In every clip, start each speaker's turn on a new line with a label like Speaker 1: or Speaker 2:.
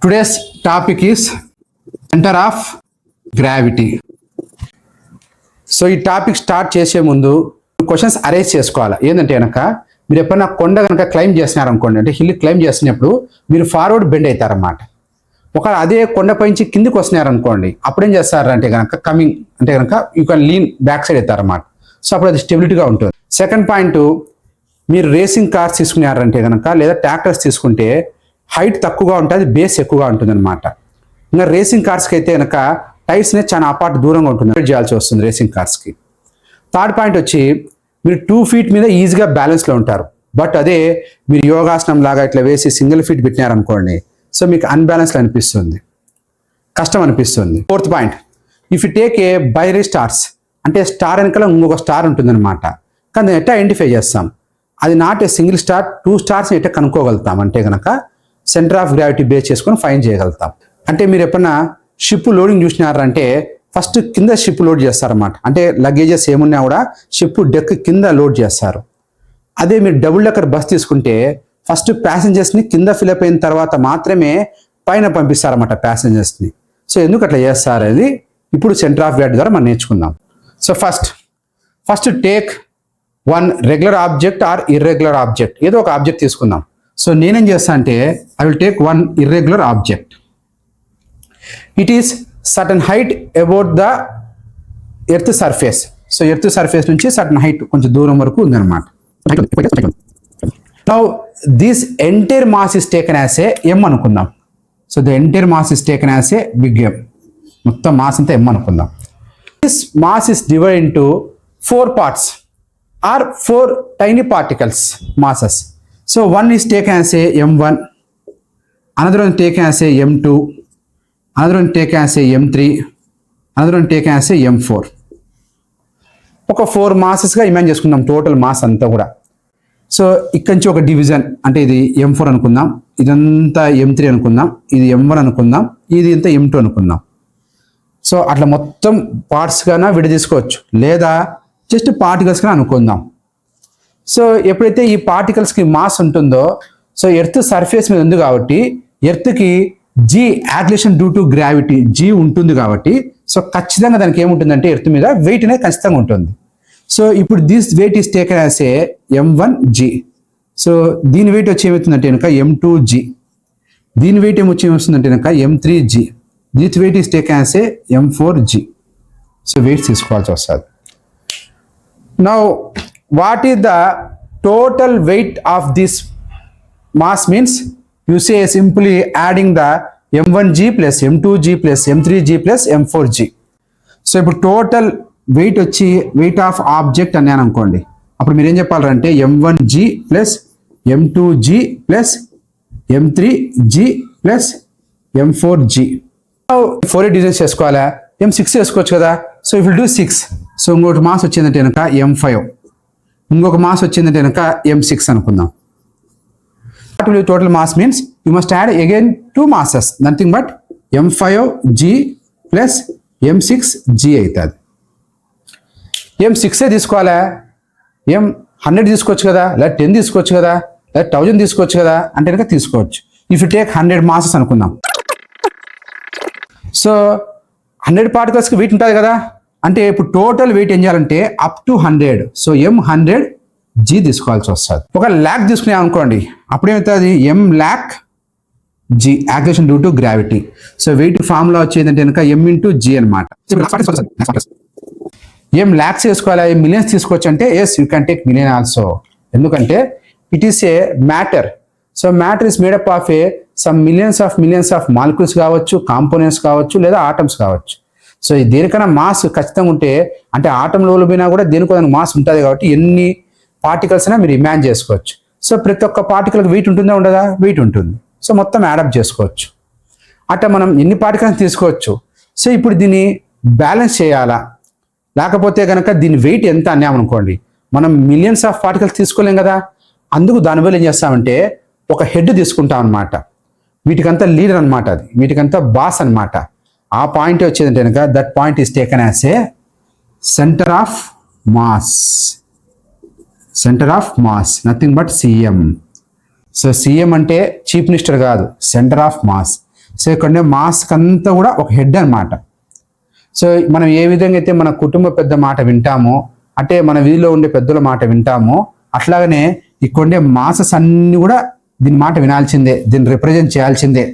Speaker 1: Today's topic is center of gravity. So ఈ topic start చేసే ముందు క్వశ్చన్స్ అరేంజ్ చేసుకోవాలి. ఏంటంటే కనుక మీరు ఎప్పుడైనా కొండ కనుక క్లైమ్ చేస్తున్నారనుకోండి, అంటే హిల్ క్లైమ్ చేస్తున్నప్పుడు మీరు ఫార్వర్డ్ బెండ్ అవుతారన్నమాట. ఒక అదే కొండపై నుంచి కిందికి వస్తున్నారనుకోండి, అప్పుడేం చేస్తారంటే కనుక కమింగ్ అంటే కనుక you can lean back side అవుతారన్నమాట. సో అప్పుడు అది స్టెబిలిటీగా ఉంటుంది. సెకండ్ పాయింట్, మీరు రేసింగ్ కార్స్ తీసుకున్నారంటే కనుక లేదా ట్రాక్టర్స్ తీసుకుంటే హైట్ తక్కువగా ఉంటుంది, బేస్ ఎక్కువగా ఉంటుంది అనమాట. ఇంకా రేసింగ్ కార్స్కి అయితే కనుక టైర్స్ని చాలా అపార్ట్ దూరంగా ఉంటుంది, చేయాల్సి వస్తుంది రేసింగ్ కార్స్కి. థర్డ్ పాయింట్ వచ్చి మీరు 2 feet మీద ఈజీగా బ్యాలెన్స్లో ఉంటారు. బట్ అదే మీరు యోగాసనం లాగా ఇట్లా వేసి సింగిల్ ఫీట్ పెట్టినారనుకోండి, సో మీకు అన్బ్యాలెన్స్లో అనిపిస్తుంది, కష్టం అనిపిస్తుంది. Fourth point, if you take A binary stars, అంటే స్టార్ వెనకాల ఇంకొక స్టార్ ఉంటుందన్నమాట. కానీ ఎట్లా ఐడెంటిఫై చేస్తాం? అది నాట్ ఏ సింగిల్ స్టార్, 2 స్టార్స్ని ఎట్లా కనుక్కోగలుగుతాం అంటే కనుక సెంటర్ ఆఫ్ గ్రావిటీ బేస్ చేసుకొని ఫైండ్ చేయగలుగుతాం. అంటే మీరు ఎప్పుడన్నా షిప్ లోడింగ్ చూసినారంటే ఫస్ట్ కింద షిప్ లోడ్ చేస్తారన్నమాట. అంటే లగేజెస్ ఏమున్నా కూడా షిప్ డెక్ కింద లోడ్ చేస్తారు. అదే మీరు డబుల్ డెక్కర్ బస్ తీసుకుంటే ఫస్ట్ ప్యాసింజర్స్ని కింద ఫిలప్ అయిన తర్వాత మాత్రమే పైన పంపిస్తారన్నమాట ప్యాసింజర్స్ని. సో ఎందుకు అట్లా చేస్తారు అనేది ఇప్పుడు సెంటర్ ఆఫ్ గ్రావిటీ ద్వారా మనం నేర్చుకుందాం. So first take one regular object or irregular object, ఏదో ఒక ఆబ్జెక్ట్ తీసుకుందాం. సో నేనేం చేస్తా అంటే I will take one irregular object. It is certain height about the earth surface. So earth surface నుంచి సర్టన్ హైట్ కొంచెం దూరం వరకు ఉందన్నమాట. Now this entire mass is taken as a M అనుకుందాం. So the entire mass is taken as a big M. మొత్తం mass అంతా M అనుకుందాం. This mass is divide into 4 parts or 4 tiny particles masses. So one is taken as a m1, another one taken as a m2, another one taken as a m3, another one taken as a m4. ఒక 4 మాసెస్గా imagine చేసుకుందాం total mass అంతా కూడా. So ఇక్కడి నుంచి ఒక division, అంటే ఇది m4 అనుకుందాం, ఇదంతా m3 అనుకుందాం, ఇది m1 అనుకుందాం, ఇది ఇంత m2 అనుకుందాం. సో అట్లా మొత్తం పార్ట్స్గానే విడదీసుకోవచ్చు, లేదా జస్ట్ పార్టికల్స్గా అనుకుందాం. సో ఎప్పుడైతే ఈ పార్టికల్స్కి మాస్ ఉంటుందో, సో ఎర్త్ సర్ఫేస్ మీద ఉంది కాబట్టి ఎర్త్కి G acceleration due to gravity G ఉంటుంది కాబట్టి, సో ఖచ్చితంగా దానికి ఏముంటుందంటే ఎర్త్ మీద వెయిట్ అనేది ఖచ్చితంగా ఉంటుంది. సో ఇప్పుడు this weight is taken as a m1g. So దీని వెయిట్ వచ్చి ఏమవుతుందంటే కనుక m2g, దీని వెయిట్ ఏమొచ్చేస్తుందంటే కనుక m3g, this weight is taken as a m4g. So weights తీసుకోవాల్సి వస్తుంది. Now what is the total weight of this mass means you say simply adding the m1g plus m2g plus m3g plus m4g. So ఇప్పుడు total weight వచ్చి weight of object అన్నాను అనుకోండి, అప్పుడు మీరు ఏం చెప్పాలంటే m1g plus m2g plus m3g plus m4g. 4 divisions చేసుకోవాలా, m6 చేసుకోవచ్చు కదా. So if will do 6, so ఇంకోటి మాస్ వచ్చిందంటే కనుక m5, ఇంకొక మాస్ వచ్చిందంటే కనుక m6 అనుకుందాం. Total mass means you must add again 2 masses, nothing but m5g plus m6g అవుతుంది. m6 తీసుకోవాలా, m100 తీసుకోవచ్చు కదా, లేదా 10 తీసుకోవచ్చు కదా, లేదా 1000 తీసుకోవచ్చు కదా అంటే కనుక తీసుకోవచ్చు. ఇఫ్ యూ టేక్ 100 masses అనుకుందాం, సో 100 పార్టికల్స్కి వెయిట్ ఉంటుంది కదా, అంటే ఇప్పుడు టోటల్ వెయిట్ ఏం చేయాలంటే అప్ టు 100. సో m100g తీసుకోవాల్సి వస్తుంది. ఒక ల్యాక్ తీసుకునే అనుకోండి, అప్పుడేమవుతుంది m100g acceleration due to gravity. So weight formula వచ్చేదంటే కనుక m ఇంటూ g అనమాట. m lakhs వేసుకోవాలి, మిలియన్స్ తీసుకోవచ్చు అంటే yes you can take million also, ఎందుకంటే it is a matter. So matter is made up of a some millions of molecules కావచ్చు, components కావచ్చు, లేదా ఆటమ్స్ కావచ్చు. సో దేనికైనా మాస్ ఖచ్చితంగా ఉంటే, అంటే ఆటంలో పోయినా కూడా దేనికో మాస్ ఉంటుంది కాబట్టి ఎన్ని పార్టికల్స్ అయినా మీరు ఇమాజిన్ చేసుకోవచ్చు. సో ప్రతి ఒక్క పార్టికల్కి వెయిట్ ఉంటుందా ఉండదా? వెయిట్ ఉంటుంది. సో మొత్తం యాడప్ చేసుకోవచ్చు. అట్లా మనం ఎన్ని పార్టికల్స్ తీసుకోవచ్చు. సో ఇప్పుడు దీన్ని బ్యాలెన్స్ చేయాలా, లేకపోతే కనుక దీని వెయిట్ ఎంత అన్నామనుకోండి, మనం మిలియన్స్ ఆఫ్ పార్టికల్స్ తీసుకోలేం కదా. అందుకు దానివల్ల ఏం చేస్తామంటే ఒక హెడ్ తీసుకుంటాం అనమాట. వీటికంతా లీడర్ అనమాట, అది వీటికంతా బాస్ అనమాట. ఆ పాయింట్ వచ్చేదంటే కనుక that point is taken as A centre of mass. Centre of mass nothing but cm. So cm అంటే చీఫ్ మినిస్టర్ కాదు, సెంటర్ ఆఫ్ మాస్. సో ఇక్కడ మాస్క్ అంతా కూడా ఒక హెడ్ అనమాట. సో మనం ఏ విధంగా అయితే మన కుటుంబ పెద్ద మాట వింటామో, అంటే మన వీధిలో ఉండే పెద్దల మాట వింటామో, అట్లాగనే ఇక్కడ ఉండే మాసెస్ అన్ని కూడా దీని మాట వినాల్సిందే, దీన్ని రిప్రజెంట్ చేయాల్సిందే.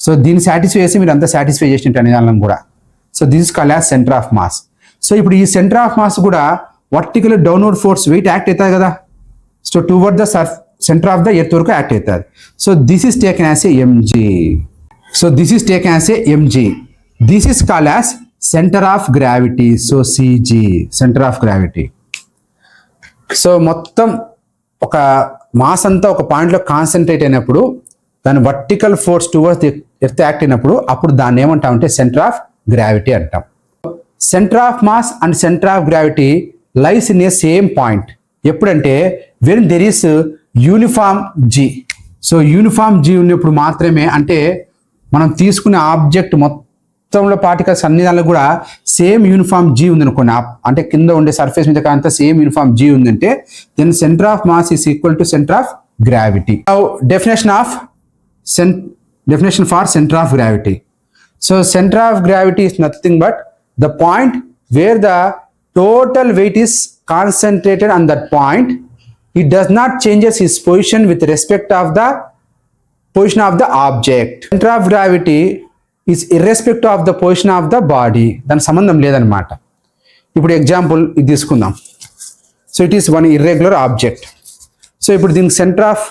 Speaker 1: సో దీన్ని సాటిస్ఫై చేసి మీరు అంతా సాటిస్ఫై చేసినట్టు అనేదాన్ని కూడా. So this is called as centre of mass. So ఇప్పుడు ఈ సెంటర్ ఆఫ్ మాస్ కూడా vertical downward force weight act అవుతుంది కదా. So toward the centre of the earth వరకు యాక్ట్ అవుతుంది. So this is taken as a MG. So this is taken as a MG. This is called as centre of gravity. So CG, centre of gravity. So మొత్తం ఒక mass అంతా ఒక పాయింట్లో concentrate అయినప్పుడు దాని vertical force towards earth act అయినప్పుడు అప్పుడు దాన్ని ఏమంటామంటే సెంటర్ ఆఫ్ గ్రావిటీ అంటాం. Centre of mass and centre of gravity lies in a same point. ఎప్పుడంటే when there is uniform G. So uniform G ఉన్నప్పుడు మాత్రమే, అంటే మనం తీసుకునే ఆబ్జెక్ట్ మొత్తంలో పార్టికల్స్ అన్ని దానిలో కూడా సేమ్ యూనిఫామ్ జీ ఉందనుకోండి, అంటే కింద ఉండే సర్ఫేస్ మీద అంతా సేమ్ యూనిఫామ్ జీ ఉందంటే then centre of mass is equal to centre of gravity. Definition for center of gravity. So center of gravity is nothing but the point where the total weight is concentrated on that point. It does not changes its position with respect of the position of the object. Center of gravity is irrespective of the position of the body. దాని సంబంధం లేదన్నమాట. ఇప్పుడు example ఇది తీసుకుందాం. So it is one irregular object. So ఇప్పుడు దీనికి centre of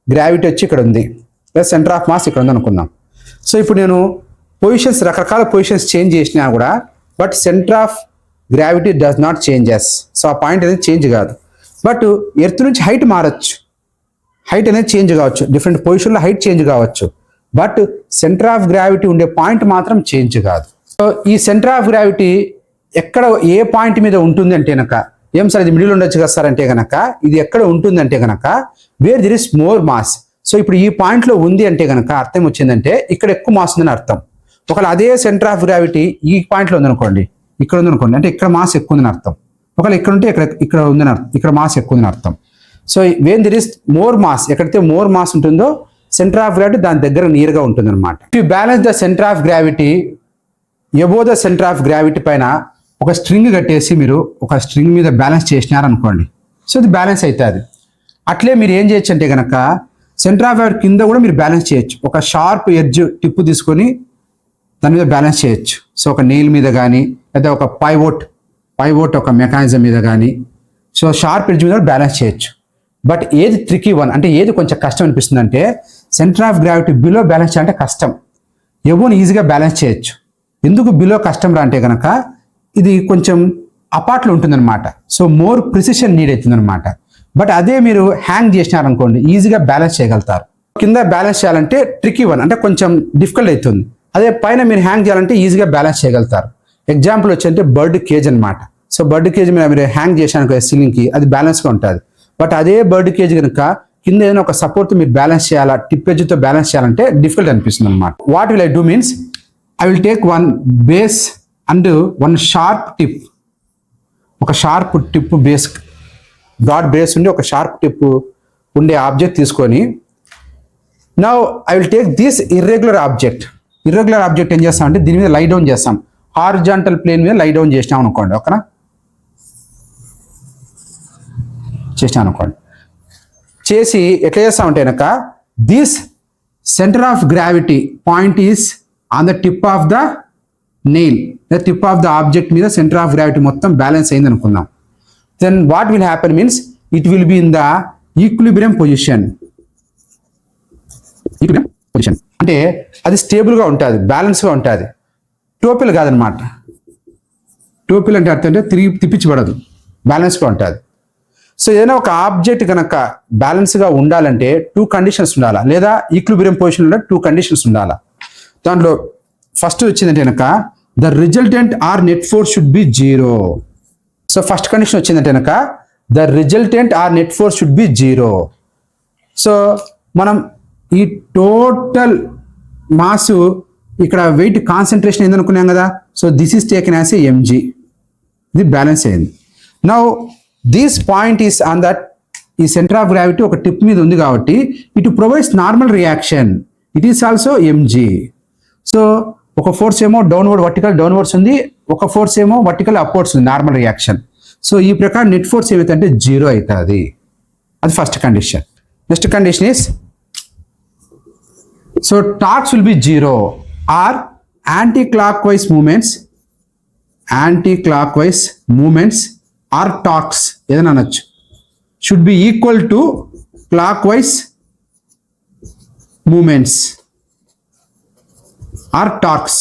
Speaker 1: gravity వచ్చి ఇక్కడ ఉంది, ప్లస్ సెంటర్ ఆఫ్ మాస్ ఇక్కడ ఉంది అనుకుందాం. సో ఇప్పుడు నేను పొజిషన్స్, రకరకాల పొజిషన్స్ చేంజ్ చేసినా కూడా but centre of gravity does not changes. So ఆ పాయింట్ అనేది చేంజ్ కాదు. బట్ ఎర్త్ నుంచి హైట్ మారచ్చు, హైట్ అనేది చేంజ్ కావచ్చు, డిఫరెంట్ పొజిషన్లో హైట్ చేంజ్ కావచ్చు, బట్ సెంటర్ ఆఫ్ గ్రావిటీ ఉండే పాయింట్ మాత్రం చేంజ్ కాదు. సో ఈ సెంటర్ ఆఫ్ గ్రావిటీ ఎక్కడ ఏ పాయింట్ మీద ఉంటుంది అంటే కనుక, ఏం సార్ ఇది మిడిల్ ఉండొచ్చు కదా సార్ అంటే కనుక, ఇది ఎక్కడ ఉంటుంది అంటే కనుక where there is more mass. So ఇప్పుడు ఈ పాయింట్లో ఉంది అంటే కనుక అర్థం వచ్చిందంటే ఇక్కడ ఎక్కువ మాస్ ఉందని అర్థం. ఒకవేళ అదే సెంటర్ ఆఫ్ గ్రావిటీ ఈ పాయింట్లో ఉందనుకోండి, ఇక్కడ ఉందనుకోండి, అంటే ఇక్కడ మాస్ ఎక్కువ ఉందని అర్థం. ఒకవేళ ఇక్కడ ఉంటే ఇక్కడ ఉందని అర్థం, ఇక్కడ మాస్ ఎక్కువ ఉందని అర్థం. So when there is more mass, ఎక్కడైతే మోర్ మాస్ ఉంటుందో సెంటర్ ఆఫ్ గ్రావిటీ దాని దగ్గర నియర్గా ఉంటుంది అనమాట. To balance the centre of gravity, above the centre of gravity పైన ఒక స్ట్రింగ్ కట్టేసి మీరు ఒక స్ట్రింగ్ మీద బ్యాలెన్స్ చేసినారనుకోండి, సో ఇది బ్యాలెన్స్ అవుతుంది. అట్లే మీరు ఏం చేయొచ్చు అంటే కనుక సెంటర్ ఆఫ్ గ్రావిటీ కింద కూడా మీరు బ్యాలెన్స్ చేయొచ్చు. ఒక షార్ప్ ఎడ్జ్ టిప్పు తీసుకొని దాని మీద బ్యాలెన్స్ చేయొచ్చు. సో ఒక నెయిల్ మీద కానీ, లేదా ఒక పైవోట్ ఒక మెకానిజం మీద కానీ, సో షార్ప్ ఎడ్జ్ మీద బ్యాలెన్స్ చేయొచ్చు. బట్ ఏది ట్రికీ వన్ అంటే ఏది కొంచెం కష్టం అనిపిస్తుంది అంటే centre of gravity below balance చేయాలంటే కష్టం. ఎవరిని ఈజీగా బ్యాలెన్స్ చేయొచ్చు. ఎందుకు బిలో కష్టం రా అంటే కనుక ఇది కొంచెం అపార్ట్లో ఉంటుందన్నమాట. సో మోర్ ప్రిసిషన్ నీడ్ అవుతుందన్నమాట. బట్ అదే మీరు హ్యాంగ్ చేసినారనుకోండి ఈజీగా బ్యాలెన్స్ చేయగలుగుతారు. కింద బ్యాలెన్స్ చేయాలంటే ట్రికీ వన్ అంటే కొంచెం డిఫికల్ట్ అవుతుంది. అదే పైన మీరు హ్యాంగ్ చేయాలంటే ఈజీగా బ్యాలెన్స్ చేయగలుగుతారు. ఎగ్జాంపుల్ వచ్చి బర్డ్ కేజ్ అనమాట. సో బర్డ్ కేజ్ మీద మీరు హ్యాంగ్ చేశాను సీలింగ్కి, అది బ్యాలెన్స్గా ఉంటుంది. బట్ అదే బర్డ్ కేజ్ కనుక కింద ఏదైనా ఒక సపోర్ట్ మీరు బ్యాలెన్స్ చేయాలా, టిప్ ఎడ్జ్తో బ్యాలెన్స్ చేయాలంటే డిఫికల్ట్ అనిపిస్తుంది అనమాట. What will I do means I will take one base and one sharp tip. ఒక sharp tip base, broad base ఉండి ఒక షార్ప్ టిప్ ఉండే ఆబ్జెక్ట్ తీసుకొని now I will take this irregular object. Irregular object ఏం చేస్తాం అంటే దీని మీద లై డౌన్ చేస్తాం. హారిజాంటల్ ప్లేన్ మీద లై డౌన్ చేసినాం అనుకోండి, ఓకేనా, చేసినాం అనుకోండి. చేసి ఎట్లా చేస్తామంటే కనుక this centre of gravity point is on the tip of the nail, tip of the object మీద సెంటర్ ఆఫ్ గ్రావిటీ మొత్తం బ్యాలెన్స్ అయింది అనుకుందాం. Then what will happen means it will be in the equilibrium position. Equilibrium position అంటే అది స్టేబుల్గా ఉంటుంది, బ్యాలెన్స్గా ఉంటుంది. TOEFL కాదనమాట. టోపిల్ అంటే అర్థం అంటే తిప్పించబడదు, బ్యాలెన్స్గా ఉంటుంది. సో ఏదైనా ఒక ఆబ్జెక్ట్ కనుక బ్యాలెన్స్గా ఉండాలంటే 2 కండిషన్స్ ఉండాలా, లేదా ఈక్విలిబ్రియం పొజిషన్లో 2 కండిషన్స్ ఉండాలా. దాంట్లో ఫస్ట్ వచ్చిందంటే కనుక the resultant or net force should be 0. So first condition వచ్చిందంటే కనుక the resultant or net force should be 0. So మనం ఈ టోటల్ మాస్ ఇక్కడ వెయిట్ కాన్సన్ట్రేషన్ ఏందనుకున్నాం కదా, so this is taken as a MG. ఇది బ్యాలెన్స్ అయింది. Now this point is on that, ఈ సెంటర్ ఆఫ్ గ్రావిటీ ఒక టిప్ మీద ఉంది కాబట్టి it provides normal reaction, it is also MG. So ఒక ఫోర్స్ ఏమో డౌన్వర్డ్స్ ఉంది, ఒక ఫోర్స్ ఏమో వర్టికల్ అప్వర్డ్స్ ఉంది, నార్మల్ రియాక్షన్. సో ఈ ప్రకారం నెట్ ఫోర్స్ ఏమైతే జీరో అవుతుంది. అది first condition. Next condition is so torques will be zero or anti clock wise moments or torques ఏదైనా అనొచ్చు should be equal to clock wise moments or torques,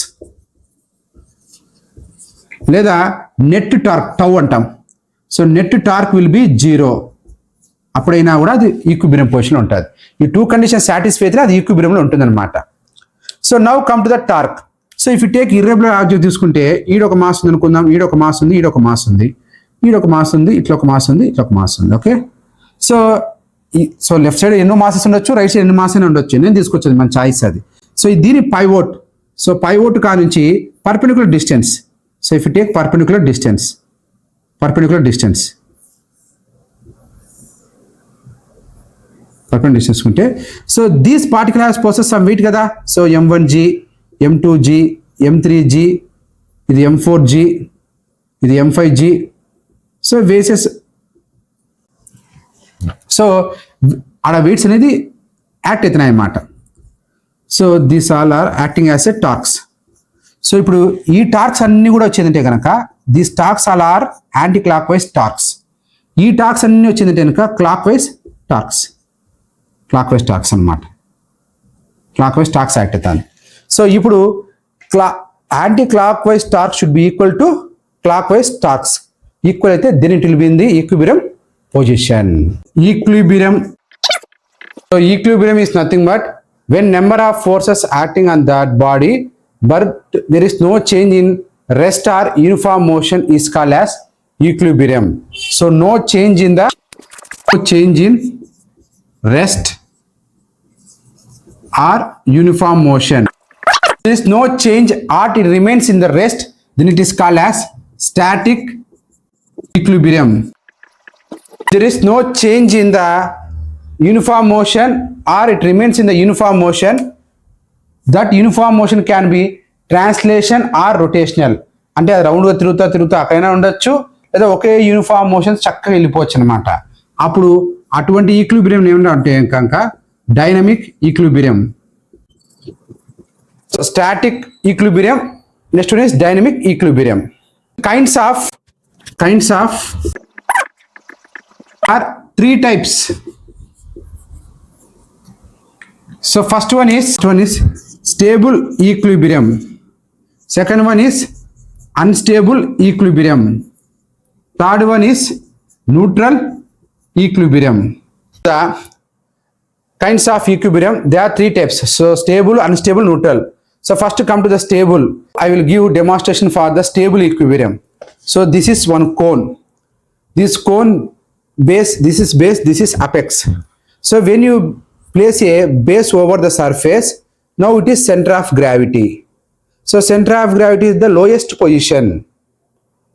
Speaker 1: లేదా net torque tau అంటాం. So net torque will be zero. అప్పుడైనా కూడా అది equilibrium పొజిషన్లో ఉంటుంది. ఈ టూ కండిషన్ సాటిస్ఫై అయితే అది ఈక్విలిబ్రియంలో ఉంటుంది అనమాట. So now come to the torque. So if you take irregular object తీసుకుంటే ఈడొక మాస్ ఉంది అనుకుందాం, ఈడొక మాస్ ఉంది, ఈడొక మాస్ ఉంది, ఈడొక మాస్ ఉంది, ఇట్లా ఒక మాస్ ఉంది, ఇట్లా ఒక మాస్ ఉంది. ఓకే, సో లెఫ్ట్ సైడ్ ఎన్నో మాసెస్ ఉండొచ్చు, రైట్ సైడ్ ఎన్నో మాసెస్ ఉండొచ్చు. నేను తీసుకొచ్చేది మన చాయిస్ అది. సో దీని పైవోట్. సో పైవోట్ కా నుంచి perpendicular distance. So if you take perpendicular distance తీసుకుంటే so these particle has possess some weight కదా. సో M1G, M2G, M3G, ఇది M4G, ఇది M5G. సో వేసెస్, సో ఆడ వెయిట్స్ అనేది యాక్ట్ అవుతున్నాయి అన్నమాట. So these all are acting as a torques. So ఇప్పుడు ఈ టార్క్స్ అన్నీ కూడా వచ్చేదంటే కనుక these torques all are anti clock wise torques. ఈ టార్క్స్ అన్నీ వచ్చిందంటే కనుక క్లాక్ వైజ్ టార్క్స్ అనమాట. క్లాక్ వైజ్ టార్క్స్ యాక్ట్ అవుతాను. సో ఇప్పుడు anticlockwise torque should be equal to clock wise torques. Equal అయితే then it will be in the equilibrium position. So equilibrium is nothing but when number of forces acting on that body but there is no change in rest or uniform motion is called as equilibrium. So no change in rest or uniform motion. There is no change or it remains in the rest, then it is called as static equilibrium. There is no change in the uniform motion or it remains in the uniform motion, that uniform motion can be translation or rotational. అంటే అది రౌండ్గా తిరుగుతా అక్కడైనా ఉండొచ్చు, లేదా ఒకే uniform motion చక్కగా వెళ్ళిపోవచ్చు అనమాట. అప్పుడు అటువంటి ఈక్విలిబ్రియం ఏమన్నా అంటే కనుక dynamic equilibrium. So static equilibrium, next one is dynamic equilibrium. Kinds of are three types. So first one is stable equilibrium. Second one is unstable equilibrium. Third one is neutral equilibrium. The kinds of equilibrium, there are three types. So stable, unstable, neutral. So first come to the stable. I will give demonstration for the stable equilibrium. So this is one cone. This cone base, this is base, this is apex. So when you place a base over the surface, now it is center of gravity. So center of gravity is the lowest position.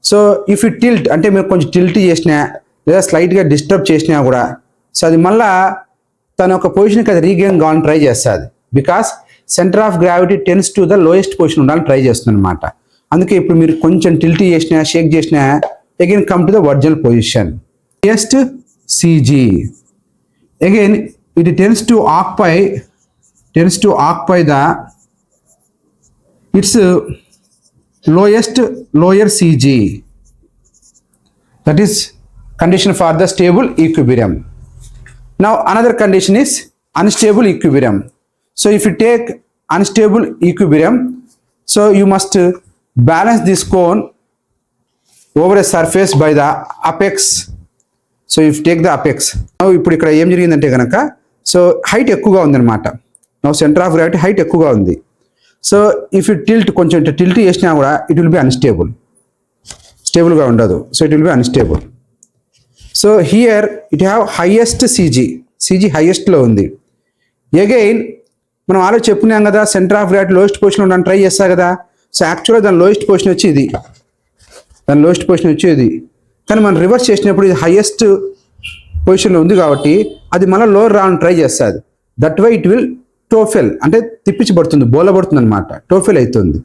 Speaker 1: So if you tilt, అంటే మీరు కొంచెం tilt చేసినా లేదా స్లైట్గా disturb చేసినా కూడా so అది మళ్ళా తన ఒక పొజిషన్కి అది రీగెయిన్ కావాలని ట్రై చేస్తుంది. Because centre of gravity tends to the lowest position ఉండాలని ట్రై చేస్తుంది అనమాట. అందుకే ఇప్పుడు మీరు కొంచెం టిల్ట్ చేసినా షేక్ చేసినా again come to the original position. Highest CG. Again, it tends to occupy the its lower CG. That is condition for the stable equilibrium. Now another condition is unstable equilibrium. So if you take unstable equilibrium, so you must balance this cone over a surface by the apex. So if take the apex. ఇప్పుడు ఇక్కడ ఏం జరిగిందంటే కనుక so height ఎక్కువగా ఉందన్నమాట. నా centre of gravity height ఎక్కువగా ఉంది. సో ఇఫ్ యూ టిల్ట్ కొంచెం టిల్ట్ చేసినా కూడా ఇట్ విల్ బి అన్స్టేబుల్, స్టేబుల్గా ఉండదు. So it will B unstable. So here it have highest CG హైయెస్ట్లో ఉంది. అగైన్ మనం ఆలో చెప్పుకున్నాం కదా centre of gravity lowest position ఉండడానికి ట్రై చేస్తా కదా. సో యాక్చువల్గా దాని లోయెస్ట్ పొజిషన్ వచ్చి ఇది, కానీ మనం రివర్స్ చేసినప్పుడు ఇది హైయెస్ట్ పొజిషన్లో ఉంది కాబట్టి అది మళ్ళీ లోవర్ రావడానికి ట్రై చేస్తుంది. That why it will topple అంటే తిప్పించబడుతుంది, బోలబడుతుంది అనమాట, టోఫెల్ అవుతుంది.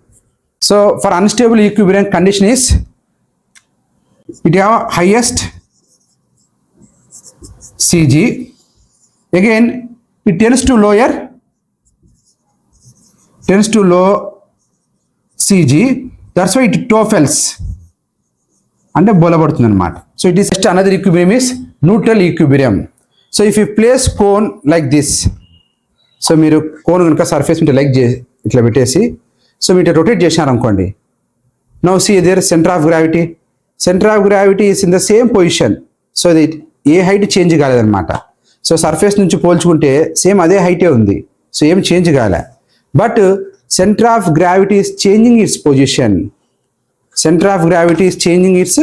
Speaker 1: So for unstable equilibrium condition is it have highest CG. Again, it tends to low CG. That's why it toffles. అంటే బోలబడుతుంది అనమాట. So it is just another equilibrium is neutral equilibrium. So if you place cone like this, so మీరు cone కనుక surface మీద like ఇట్లా పెట్టేసి so మీరు rotate చేసినారు అనుకోండి. Now see there centre of gravity is in the same position. So ఇది ఏ హైట్ చేంజ్ కాలేదన్నమాట. సో సర్ఫేస్ నుంచి పోల్చుకుంటే సేమ్ అదే హైటే ఉంది, సో ఏం చేంజ్ కాలే. But centre of gravity is changing its position. Centre of gravity is changing its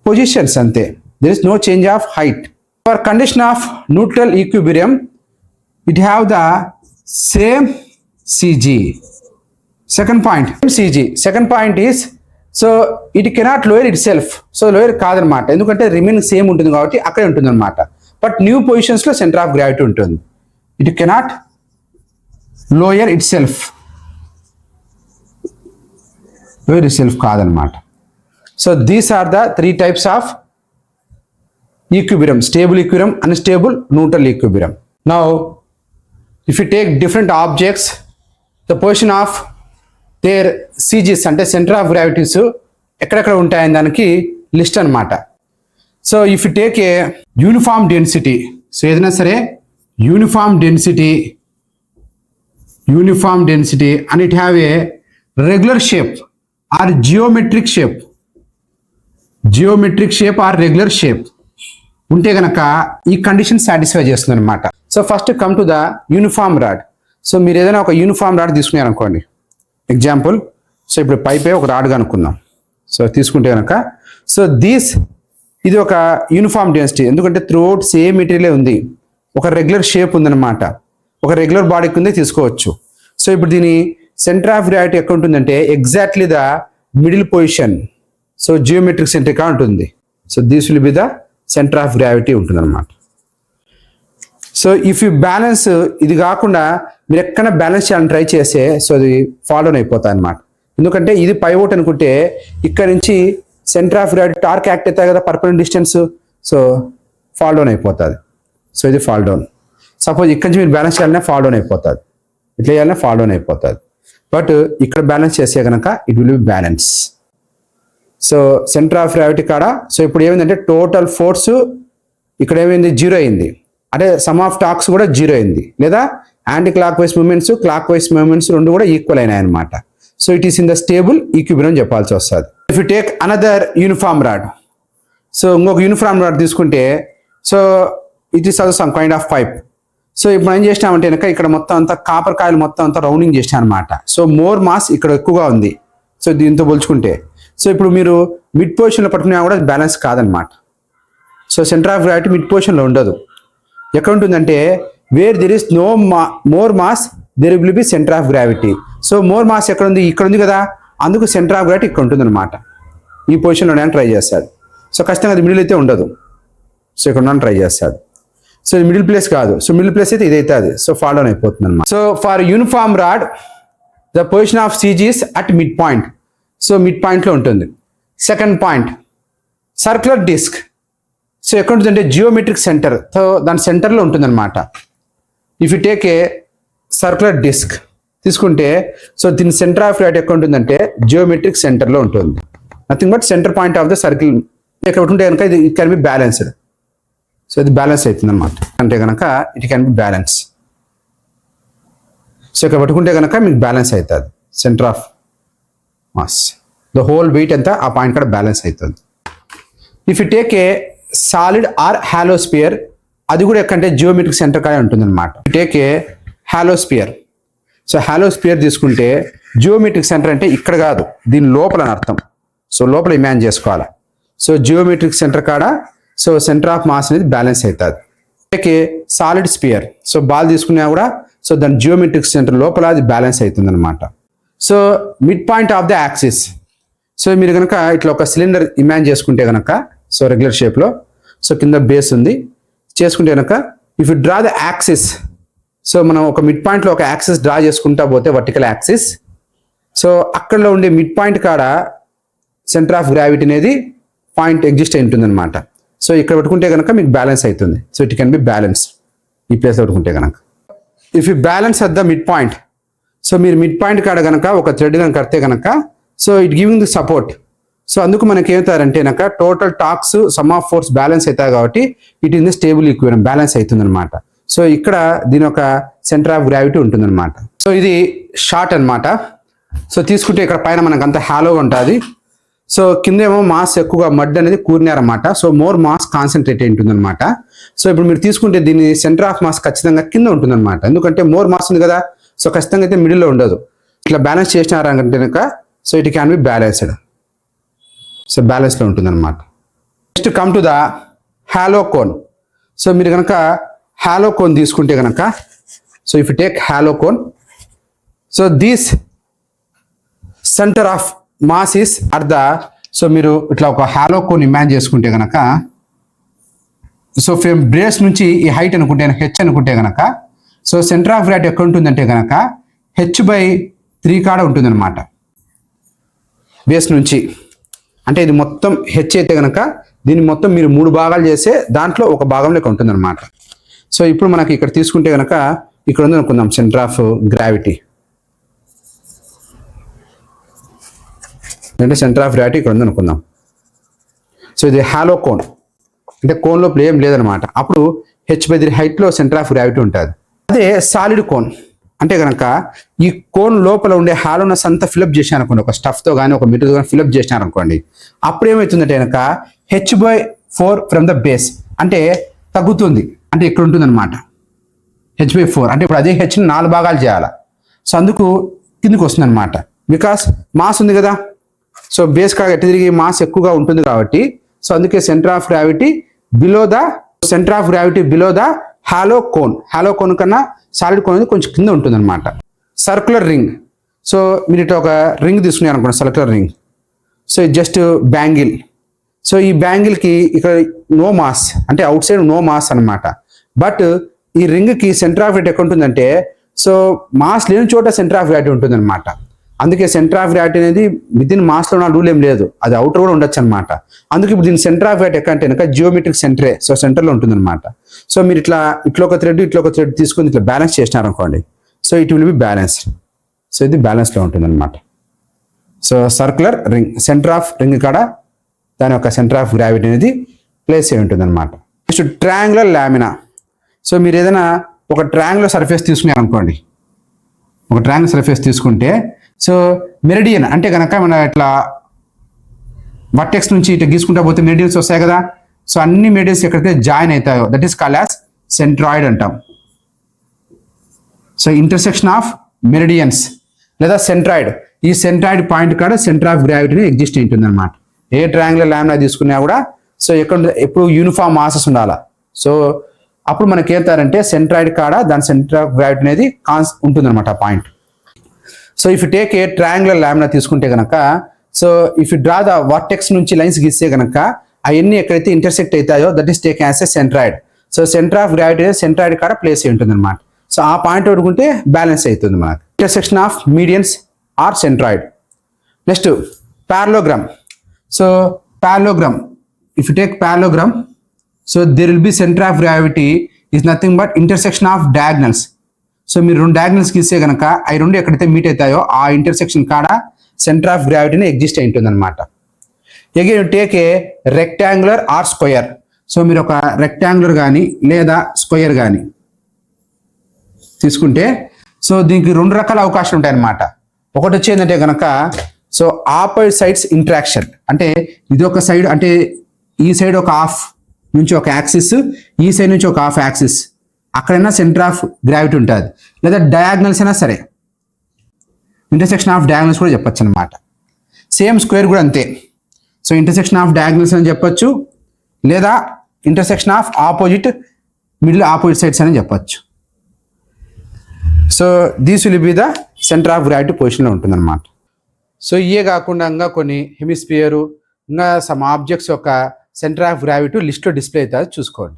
Speaker 1: positions అంతే. There is no change of height. For condition of neutral equilibrium it have the same CG. Second point, CG. Second point is, so it cannot lower itself. So lower కాదనమాట, ఎందుకంటే remaining same ఉంటుంది కాబట్టి అక్కడే ఉంటుంది అనమాట. But new పొజిషన్స్లో centre of gravity ఉంటుంది. It cannot lower itself, lower itself కాదనమాట. So these are the 3 types of equilibrium: stable equilibrium, unstable, neutral equilibrium. Now if you take different objects, the position of their CGs అంటే centre of gravities ఎక్కడెక్కడ ఉంటాయని దానికి list అనమాట. So if you take a uniform density, so ఏదైనా సరే uniform density and it have a regular shape or geometric shape or regular shape ఉంటే గనక ఈ కండిషన్ సాటిస్ఫై చేస్తుంది అనమాట. So first come to the uniform rod. So మీరు ఏదైనా ఒక యూనిఫామ్ రాడ్ తీసుకున్నారు అనుకోండి, ఎగ్జాంపుల్. సో ఇప్పుడు పైపే ఒక రాడ్గా అనుకుందాం. సో తీసుకుంటే కనుక సో ఇది ఒక యూనిఫామ్ డెన్సిటీ, ఎందుకంటే త్రూఅవుట్ సేమ్ మెటీరియలే ఉంది, ఒక రెగ్యులర్ షేప్ ఉందన్నమాట, ఒక రెగ్యులర్ బాడీ కింద తీసుకోవచ్చు. సో ఇప్పుడు దీని సెంటర్ ఆఫ్ గ్రావిటీ ఎక్కడ ఉంటుందంటే exactly the middle position. So geometric సెంటర్గా ఉంటుంది. So this will be the centre of gravity ఉంటుంది అనమాట. సో ఇఫ్ యూ బ్యాలెన్స్ ఇది కాకుండా మీరు ఎక్కడ బ్యాలెన్స్ చేయాలని ట్రై చేస్తే సో అది ఫాల్ డౌన్ అయిపోతాయి అనమాట. ఎందుకంటే ఇది పైవోట్ అనుకుంటే ఇక్కడ నుంచి centre of gravity torque act అవుతాయి కదా, పర్పనెంట్ డిస్టెన్స్, సో ఫాల్ డౌన్ అయిపోతుంది. సో ఇది ఫాల్ డౌన్. సపోజ్ ఇక్కడ నుంచి మీరు బ్యాలెన్స్ చేయాలనే ఫాల్ డౌన్ అయిపోతుంది, ఇట్లా చేయాలనే ఫాల్ డౌన్ అయిపోతుంది. బట్ ఇక్కడ బ్యాలెన్స్ చేస్తే కనుక it will B balance. So centre of gravity కాడ సో ఇప్పుడు ఏమైందంటే టోటల్ ఫోర్స్ ఇక్కడ ఏమైంది, 0 అయింది. అంటే సమ్ ఆఫ్ టార్క్స్ కూడా 0 అయింది, లేదా anti clock wise moments, clock wise moments రెండు కూడా ఈక్వల్ అయినాయి అనమాట. So it is in the stable equilibrium చెప్పాల్సి వస్తుంది. If you take another uniform rod, so ఇంకొక యూనిఫామ్ రాడ్ తీసుకుంటే so it is also some kind of pipe. So ఇప్పుడు ఏం చేసినామంటే కనుక ఇక్కడ మొత్తం అంతా కాపర్ కాయలు మొత్తం అంతా రౌండింగ్ చేసినా అనమాట. సో మోర్ మాస్ ఇక్కడ ఎక్కువగా ఉంది. సో దీంతో పోల్చుకుంటే సో ఇప్పుడు మీరు మిడ్ పొజిషన్లో పట్టుకున్నా కూడా బ్యాలెన్స్ కాదనమాట. So centre of gravity mid పొజిషన్లో ఉండదు. ఎక్కడ ఉంటుందంటే where there is no more mass there will be centre of gravity. So more mass ఎక్కడ ఉంది, ఇక్కడ ఉంది కదా, అందుకు సెంటర్ ఆఫ్ గ్రావిటీ ఇక్కడ ఉంటుంది అనమాట. ఈ పొజిషన్లో నేను ట్రై చేస్తాడు. సో ఖచ్చితంగా అది మిడిల్ అయితే ఉండదు. సో ఇక్కడ ఉన్నాను ట్రై చేస్తాడు. సో ఇది మిడిల్ ప్లేస్ కాదు. సో మిడిల్ ప్లేస్ అయితే ఇదైతే అది సో ఫాల్ డౌన్ అయిపోతుంది అనమాట. So for uniform rod the position of CGs at mid point. So mid పాయింట్లో ఉంటుంది. Second point circular disc. So ఎక్కడ ఉంటుందంటే జియోమెట్రిక్ సెంటర్, సో దాని సెంటర్లో ఉంటుందన్నమాట. If you take a circular disc తీసుకుంటే సో దీని సెంటర్ ఆఫ్ గ్రావిటీ ఎక్కడ ఉంటుందంటే జియోమెట్రిక్ సెంటర్లో ఉంటుంది. Nothing but centre point of the circle ఎక్కడ ఉంటే కనుక ఇది it can be balanced. So ఇది బ్యాలెన్స్ అవుతుంది అనమాట. అంటే కనుక it can be balance. So ఇక్కడ పట్టుకుంటే కనుక మీకు బ్యాలెన్స్ అవుతుంది. Centre of mass the whole weight అంతా ఆ పాయింట్ కూడా బ్యాలెన్స్ అవుతుంది. If you take a solid or hollow sphere, అది కూడా ఎక్కడంటే జియోమెట్రిక్ సెంటర్ కాడే ఉంటుంది అనమాట. Take a హాలోస్పియర్. సో హాలోస్పియర్ తీసుకుంటే జియోమెట్రిక్ సెంటర్ అంటే ఇక్కడ కాదు, దీని లోపల అని అర్థం. సో లోపల ఇమాజిన్ చేసుకోవాలి. సో జియోమెట్రిక్ సెంటర్ కాడ సో సెంటర్ ఆఫ్ మాస్ అనేది బ్యాలెన్స్ అవుతుంది. Take a solid spear. So ball తీసుకున్నా కూడా సో దాని జియోమెట్రిక్ సెంటర్ లోపల అది బ్యాలెన్స్ అవుతుంది అనమాట. So mid point of the axis. So మీరు కనుక ఇట్లా ఒక సిలిండర్ ఇమాజిన్ చేసుకుంటే కనుక సో రెగ్యులర్ షేప్లో సో కింద బేస్ ఉంది చేసుకుంటే కనుక if you draw the axis, so మనం ఒక మిడ్ పాయింట్లో ఒక యాక్సిస్ డ్రా చేసుకుంటా పోతే వర్టికల్ యాక్సిస్, సో అక్కడలో ఉండే మిడ్ పాయింట్ కాడ సెంటర్ ఆఫ్ గ్రావిటీ అనేది పాయింట్ ఎగ్జిస్ట్ అయి ఉంటుంది అనమాట. సో ఇక్కడ పెట్టుకుంటే కనుక మీకు బ్యాలెన్స్ అవుతుంది. So it can be balance ఈ ప్లేస్లో పెట్టుకుంటే కనుక. If you balance at the mid point, so మీరు మిడ్ పాయింట్ కాడ కనుక ఒక థ్రెడ్ కనుక కడితే కనుక so it giving the support. So అందుకు మనకి ఏమవుతారంటే కనుక total talks some of force balance అవుతాయి కాబట్టి it in the stable equilibrium balance అవుతుంది అనమాట. సో ఇక్కడ దీని ఒక సెంటర్ ఆఫ్ గ్రావిటీ ఉంటుంది అనమాట. సో ఇది షార్ట్ అనమాట. సో తీసుకుంటే ఇక్కడ పైన మనకు అంత హ్యాలో ఉంటుంది. సో కిందేమో మాస్ ఎక్కువగా మడ్ అనేది కూరినారన్నమాట. సో మోర్ మాస్ కాన్సన్ట్రేట్ అయి ఉంటుంది అనమాట. సో ఇప్పుడు మీరు తీసుకుంటే దీని సెంటర్ ఆఫ్ మాస్ ఖచ్చితంగా కింద ఉంటుంది అనమాట. ఎందుకంటే మోర్ మాస్ ఉంది కదా, సో ఖచ్చితంగా అయితే మిడిల్లో ఉండదు. ఇట్లా బ్యాలెన్స్ చేసినారంటే కనుక so it can be balanced. So బ్యాలెన్స్లో ఉంటుంది అనమాట. Next come to the hollow cone. So మీరు కనుక హాలో కోన్ తీసుకుంటే కనుక so if you take hollow cone, so this centre of mass is at the, so మీరు ఇట్లా ఒక హాలో కోన్ ఇమాజిన్ చేసుకుంటే కనుక సో ఫ్రమ్ బేస్ నుంచి ఈ హైట్ అనుకుంటే హెచ్ అనుకుంటే కనుక సో సెంటర్ ఆఫ్ గ్రావిటీ ఎక్కడ ఉంటుందంటే కనుక h/3 కాడ ఉంటుంది అనమాట. బేస్ నుంచి అంటే ఇది మొత్తం హెచ్ అయితే కనుక దీన్ని మొత్తం మీరు 3 భాగాలు చేస్తే దాంట్లో ఒక భాగంలోకి ఉంటుంది అనమాట. సో ఇప్పుడు మనకి ఇక్కడ తీసుకుంటే కనుక ఇక్కడ ఉంది అనుకుందాం సెంటర్ ఆఫ్ గ్రావిటీ, అంటే సెంటర్ ఆఫ్ గ్రావిటీ ఇక్కడ ఉంది అనుకుందాం. సో ఇది హాలో కోన్ అంటే కోన్ లోపల ఏం లేదనమాట. అప్పుడు h/3 హైట్లో సెంటర్ ఆఫ్ గ్రావిటీ ఉంటుంది. అదే సాలిడ్ కోన్ అంటే కనుక ఈ కోన్ లోపల ఉండే హాలోనస్ అంతా ఫిలప్ చేసినారనుకోండి, ఒక స్టఫ్తో కానీ ఒక మెటీరియల్ కానీ ఫిలప్ చేసినారనుకోండి, అప్పుడు ఏమవుతుందంటే కనుక h/4 ఫ్రమ్ ద బేస్ అంటే తగ్గుతుంది. అంటే ఇక్కడ ఉంటుంది అనమాట h/4. అంటే ఇప్పుడు అదే హెచ్ని 4 భాగాలు చేయాలి. సో అందుకు కిందికి వస్తుంది అనమాట. బికాస్ మాస్ ఉంది కదా, సో బేస్ కాగా ఎట్టు తిరిగి మాస్ ఎక్కువగా ఉంటుంది కాబట్టి సో అందుకే centre of gravity below the hollow cone. Hollow cone కన్నా సాలిడ్ కోన్ అనేది కొంచెం కింద ఉంటుంది అనమాట. Circular ring. సో మీరు ఇట్లా ఒక రింగ్ తీసుకున్నారు అనుకోండి, సర్క్యులర్ రింగ్. సో ఇది జస్ట్ బ్యాంగిల్. సో ఈ బ్యాంగిల్కి ఇక్కడ నో మాస్ అంటే అవుట్ సైడ్ నో మాస్ అనమాట. బట్ ఈ రింగ్కి సెంటర్ ఆఫ్ గ్రావిటీ ఎక్కడ ఉంటుందంటే సో మాస్ లేని చోట సెంటర్ ఆఫ్ గ్రావిటీ ఉంటుంది అనమాట. అందుకే సెంటర్ ఆఫ్ గ్రావిటీ అనేది విత్ ఇన్ మాస్లో ఉన్న రూల్ ఏం లేదు, అది అవుటర్ కూడా ఉండొచ్చు అనమాట. అందుకే ఇప్పుడు దీని సెంటర్ ఆఫ్ గ్రావిటీ ఎక్కడ అంటే జియోమెట్రిక్ సెంటరే, సో సెంటర్లో ఉంటుంది అనమాట. సో మీరు ఇట్లా ఒక థ్రెడ్ తీసుకుని ఇట్లా బ్యాలెన్స్ చేసినారనుకోండి, so it will be balanced. So ఇది బ్యాలెన్స్లో ఉంటుంది అనమాట. So circular ring centre of ring కాడ దాని యొక్క సెంటర్ ఆఫ్ గ్రావిటీ అనేది ప్లేస్ అయి ఉంటుంది అనమాట. Next triangular lamina. సో మీరు ఏదైనా ఒక ట్రయాంగులర్ సర్ఫేస్ తీసుకున్నారు అనుకోండి, ఒక ట్రయాంగులర్ సర్ఫేస్ తీసుకుంటే సో మెరిడియన్ అంటే కనుక మన ఇట్లా వర్టెక్స్ నుంచి ఇట్లా గీసుకుంటా పోతే మెరిడియన్స్ వస్తాయి కదా. సో అన్ని మెరిడియన్స్ ఎక్కడైతే జాయిన్ అవుతాయో that is called as centroid అంటాం. సో ఇంటర్సెక్షన్ ఆఫ్ మెరిడియన్స్ లేదా సెంట్రాయిడ్, ఈ సెంట్రాయిడ్ పాయింట్ కాడ సెంటర్ ఆఫ్ గ్రావిటీని ఎగ్జిస్ట్ ఉంటుంది అనమాట. ఏ ట్రయాంగులర్ లామినా తీసుకున్నా కూడా సో ఎప్పుడు యూనిఫామ్ మాసెస్ ఉండాలా. సో అప్పుడు మనకి ఏమంటారంటే సెంట్రాయిడ్ కాడ దాని సెంటర్ ఆఫ్ గ్రావిటీ అనేది ఉంటుంది అనమాట ఆ point. So if you take A triangular lamina తీసుకుంటే కనుక so if you draw the vertex నుంచి లైన్స్ గీస్తే కనుక అవన్నీ ఎక్కడైతే ఇంటర్సెక్ట్ అవుతాయో that is take as a centroid. So centre of gravity centroid కాడ ప్లేస్ అయి ఉంటుంది అనమాట. సో ఆ పాయింట్ పెట్టుకుంటే బ్యాలెన్స్ అవుతుంది మనకు. Intersection of medians or centroid. Next parallelogram. So parallelogram, if you take parallelogram, so there will be centre of gravity is nothing but intersection of diagonals. So మీరు 2 diagonals గీస్తే కనుక అవి 2 ఎక్కడైతే meet అవుతాయో ఆ ఇంటర్సెక్షన్ కాడ సెంటర్ ఆఫ్ గ్రావిటీని ఎగ్జిస్ట్ అయి ఉంటుంది అనమాట. Again take a rectangular or square. So మీరు ఒక రెక్టాంగులర్ కానీ లేదా స్క్వేర్ కానీ తీసుకుంటే సో దీనికి 2 రకాల అవకాశాలు ఉంటాయి అన్నమాట. ఒకటి వచ్చేందంటే కనుక సో ఆపోజిట్ సైడ్స్ ఇంట్రాక్షన్, అంటే ఇది ఒక సైడ్ అంటే ఈ సైడ్ ఒక హాఫ్ నుంచి ఒక యాక్సిస్, ఈ సైడ్ నుంచి ఒక హాఫ్ యాక్సిస్, అక్కడైనా సెంటర్ ఆఫ్ గ్రావిటీ ఉంటుంది. లేదా డయాగ్నల్స్ అయినా సరే ఇంటర్సెక్షన్ ఆఫ్ డయాగ్నల్స్ కూడా చెప్పొచ్చు అనమాట. సేమ్ స్క్వేర్ కూడా అంతే. సో ఇంటర్సెక్షన్ ఆఫ్ డయాగ్నల్స్ అని చెప్పొచ్చు, లేదా intersection of middle opposite sides అని చెప్పొచ్చు. So these will be the centre of gravity పొజిషన్లో ఉంటుంది అనమాట. సో ఇవే కాకుండా ఇంకా కొన్ని హెమిస్ఫియర్ ఇంకా సమ్ ఆబ్జెక్ట్స్ యొక్క సెంటర్ ఆఫ్ గ్రావిటీ లిస్ట్లో డిస్ప్లే అవుతుంది, చూసుకోండి.